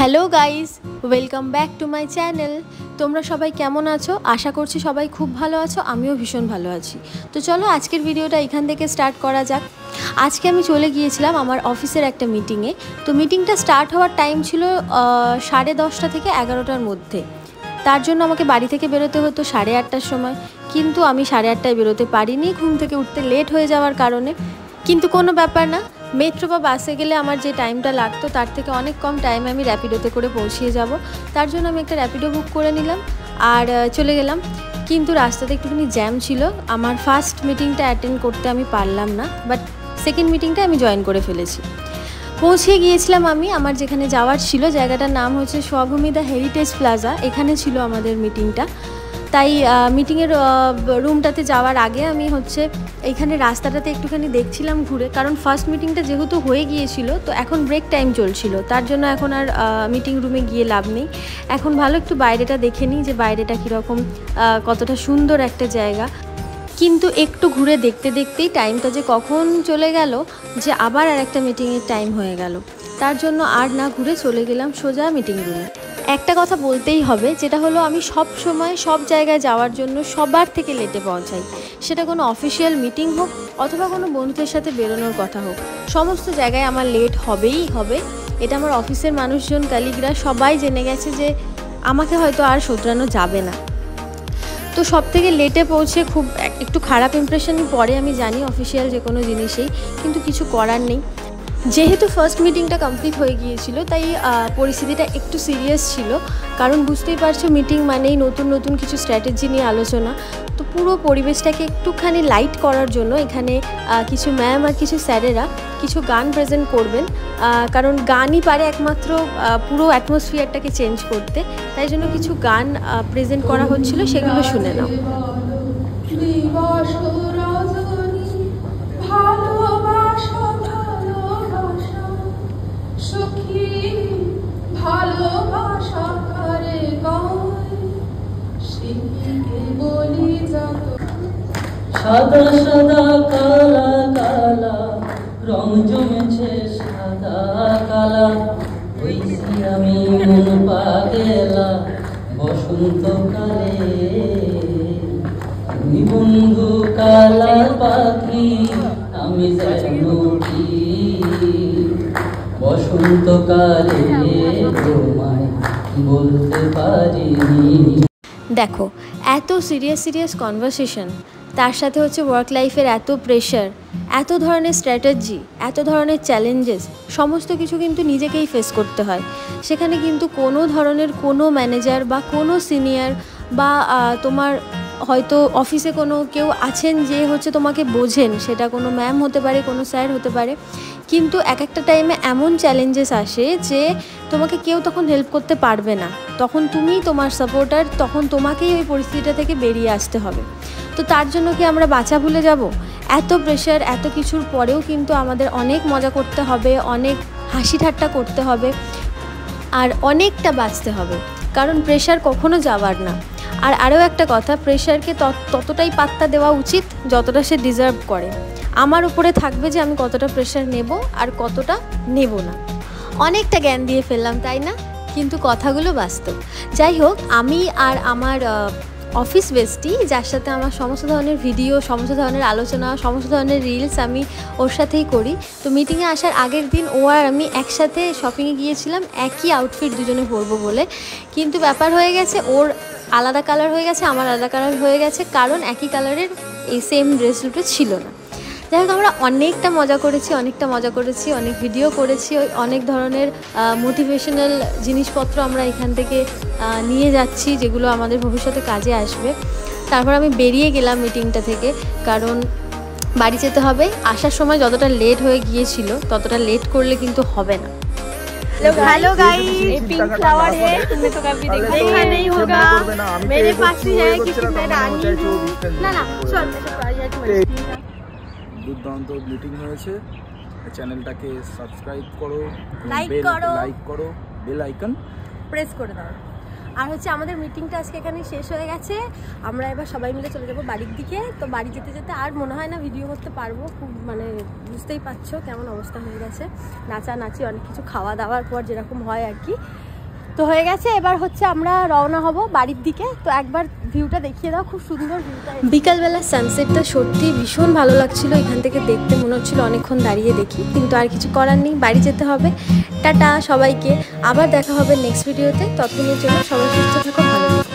Hello guys, welcome back to my channel. তোমরা সবাই কেমন আছো? আশা করছি সবাই খুব ভালো আছো, আমিও ভীষণ ভালো আছি। তো চলো আজকের ভিডিওটা এখান থেকে স্টার্ট করা যাক। আজকে আমি চলে গিয়েছিলাম আমার অফিসের একটা মিটিংয়ে। তো মিটিংটা স্টার্ট হওয়ার টাইম ছিল 10:30 থেকে 11টার মধ্যে। তার জন্য আমাকে বাড়ি থেকে বেরোতে হতো 8:30টার সময়, কিন্তু আমি 8:30টায় বেরোতে পারিনি, ঘুম থেকে উঠতে লেট হয়ে যাওয়ার কারণে। কিন্তু কোনো ব্যাপার না, মেট্রো বা বাসে গেলে আমার যে টাইমটা লাগতো তার থেকে অনেক কম টাইমে আমি র্যাপিডোতে করে পৌঁছিয়ে যাব। তার জন্য আমি একটা র্যাপিডো বুক করে নিলাম আর চলে গেলাম। কিন্তু রাস্তাতে একটুখানি জ্যাম ছিল, আমার ফার্স্ট মিটিংটা অ্যাটেন্ড করতে আমি পারলাম না, বাট সেকেন্ড মিটিংটা আমি জয়েন করে ফেলেছি। পৌঁছে গিয়েছিলাম আমি আমার যেখানে যাওয়ার ছিল, জায়গাটার নাম হচ্ছে স্বভূমিদা হেরিটেজ প্লাজা। এখানে ছিল আমাদের মিটিংটা। তাই মিটিংয়ের রুমটাতে যাওয়ার আগে আমি এইখানে রাস্তাটাতে একটুখানি দেখছিলাম ঘুরে, কারণ ফার্স্ট মিটিংটা যেহেতু হয়ে গিয়েছিল, তো এখন ব্রেক টাইম চলছিল, তার জন্য এখন আর মিটিং রুমে গিয়ে লাভ নেই। এখন ভালো একটু বাইরেটা দেখে নিই যে বাইরেটা কীরকম, কতটা সুন্দর একটা জায়গা। কিন্তু একটু ঘুরে দেখতে দেখতেই টাইমটা যে কখন চলে গেল, যে আবার আর একটা মিটিংয়ের টাইম হয়ে গেল। তার জন্য আর না ঘুরে চলে গেলাম সোজা মিটিং রুমে। একটা কথা বলতেই হবে, যেটা হলো আমি সব সময় সব জায়গায় যাওয়ার জন্য সবার থেকে লেটে পৌঁছাই। সেটা কোনো অফিসিয়াল মিটিং হোক অথবা কোনো বন্ধুদের সাথে বেরোনোর কথা হোক, সমস্ত জায়গায় আমার লেট হবেই হবে। এটা আমার অফিসের মানুষজন, কালিগরা সবাই জেনে গেছে যে আমাকে হয়তো আর শোধরানো যাবে না। তো সব থেকে লেটে পৌঁছে খুব একটু খারাপ ইমপ্রেশন পড়ে, আমি জানি অফিসিয়াল যে কোনো জিনিসেই, কিন্তু কিছু করার নেই। যেহেতু ফার্স্ট মিটিংটা কমপ্লিট হয়ে গিয়েছিল, তাই পরিস্থিতিটা একটু সিরিয়াস ছিল, কারণ বুঝতেই পারছো মিটিং মানেই নতুন নতুন কিছু স্ট্র্যাটেজি নিয়ে আলোচনা। তো পুরো পরিবেশটাকে একটুখানি লাইট করার জন্য এখানে কিছু ম্যাম আর কিছু স্যারেরা কিছু গান প্রেজেন্ট করবেন, কারণ গানই পারে একমাত্র পুরো অ্যাটমসফিয়ারটাকে চেঞ্জ করতে। তাই জন্য কিছু গান প্রেজেন্ট করা হচ্ছিল, সেগুলো শুনে নাও। সাদা সাদা কালা কালা রং জমেছে সাদা কালা, হইছি আমি মন পাগেলা বসন্তকালে। তুমি বন্ধু কালা পাখি, আমি যেন কি বসন্তকালে তোমায় বলতে পারিনি। দেখো, এত সিরিয়াস সিরিয়াস কনভারসেশন, তার সাথে ওয়ার্ক লাইফের এত প্রেশার, এত ধরনের স্ট্র্যাটেজি, এত ধরনের চ্যালেঞ্জেস, সমস্ত কিছু কিন্তু নিজেকেই ফেস করতে হয়। সেখানে কিন্তু কোনো ধরনের কোনো ম্যানেজার বা কোনো সিনিয়র বা তোমার হয়তো অফিসে কোনো কেউ আছেন যে তোমাকে বোঝেন, সেটা কোনো ম্যাম হতে পারে, কোনো স্যার হতে পারে। কিন্তু এক একটা টাইমে এমন চ্যালেঞ্জেস আসে যে তোমাকে কেউ তখন হেল্প করতে পারবে না, তখন তুমি তোমার সাপোর্টার, তখন তোমাকেই ওই পরিস্থিতিটা থেকে বেরিয়ে আসতে হবে। তো তার জন্য কি আমরা বাঁচা ভুলে যাব? এত প্রেশার, এত কিছুর পরেও কিন্তু আমাদের অনেক মজা করতে হবে, অনেক হাসি ঠাট্টা করতে হবে, আর অনেকটা বাঁচতে হবে, কারণ প্রেশার কখনো যাওয়ার না। আর আরও একটা কথা, প্রেশারকে ততটাই পাত্তা দেওয়া উচিত যতটা সে ডিজার্ভ করে। আমার উপরে থাকবে যে আমি কতটা প্রেশার নেব আর কতটা নেব না। অনেকটা জ্ঞান দিয়ে ফেললাম, তাই না? কিন্তু কথাগুলো বাস্তব। যাই হোক, আমি আর আমার অফিস বেস্টি, যার সাথে আমার সমস্ত ধরনের ভিডিও, সমস্ত ধরনের আলোচনা, সমস্ত ধরনের রিলস আমি ওর সাথেই করি। তো মিটিংয়ে আসার আগের দিন ও আর আমি একসাথে শপিংয়ে গিয়েছিলাম, একই আউটফিট দুজনে পরবো বলে। কিন্তু ব্যাপার হয়ে গেছে, ওর আলাদা কালার হয়ে গেছে, আমার আলাদা কালার হয়ে গেছে, কারণ একই কালারের এই সেম ড্রেস দুটো ছিল না। যাই হোক, আমরা অনেকটা মজা করেছি, অনেক ভিডিও করেছি, অনেক ধরনের মোটিভেশনাল জিনিসপত্র আমরা এখান থেকে নিয়ে যাচ্ছি, যেগুলো আমাদের ভবিষ্যতে কাজে আসবে। তারপর আমি বেরিয়ে গেলাম মিটিংটা থেকে, কারণ বাড়ি যেতে হবে। আসার সময় যতটা লেট হয়ে গিয়েছিল, ততটা লেট করলে কিন্তু হবে না। हेलो गाइस, ये पिंक फ्लावर है, तुम्हें तो कभी देखा नहीं होगा। मेरे पास ही है क्योंकि मैं रानी हूं। ना ना चल, দুর্দান্ত মিটিং হয়েছে। চ্যানেলটাকে সাবস্ক্রাইব করো, লাইক করো, বেল আইকন প্রেস করে দাও। আর আমাদের মিটিংটা আজকে এখানে শেষ হয়ে গেছে। আমরা এবার সবাই মিলে চলে যাব বাড়ির দিকে। তো বাড়ি যেতে যেতে আর মনে হয় না ভিডিও করতে পারবো, খুব বুঝতেই পারছো কেমন অবস্থা হয়ে গেছে। নাচানাচি, অনেক কিছু খাওয়া দাওয়ার পর যেরকম হয় আর কি। তো হয়ে গেছে, এবার হচ্ছে আমরা রওনা হব বাড়ির দিকে। তো একবার ভিউটা দেখিয়ে দাও, খুব সুন্দর ভিউটা। বিকালবেলা সানসেটটা সত্যি ভীষণ ভালো লাগছিল, এখান থেকে দেখতে মনে হচ্ছিল অনেকক্ষণ দাঁড়িয়ে দেখি, কিন্তু আর কিছু করার নেই, বাড়ি যেতে হবে। টাটা সবাইকে, আবার দেখা হবে নেক্সট ভিডিওতে। ততক্ষণের জন্য সবাই সুস্থ থাকো, ভালো থাকো।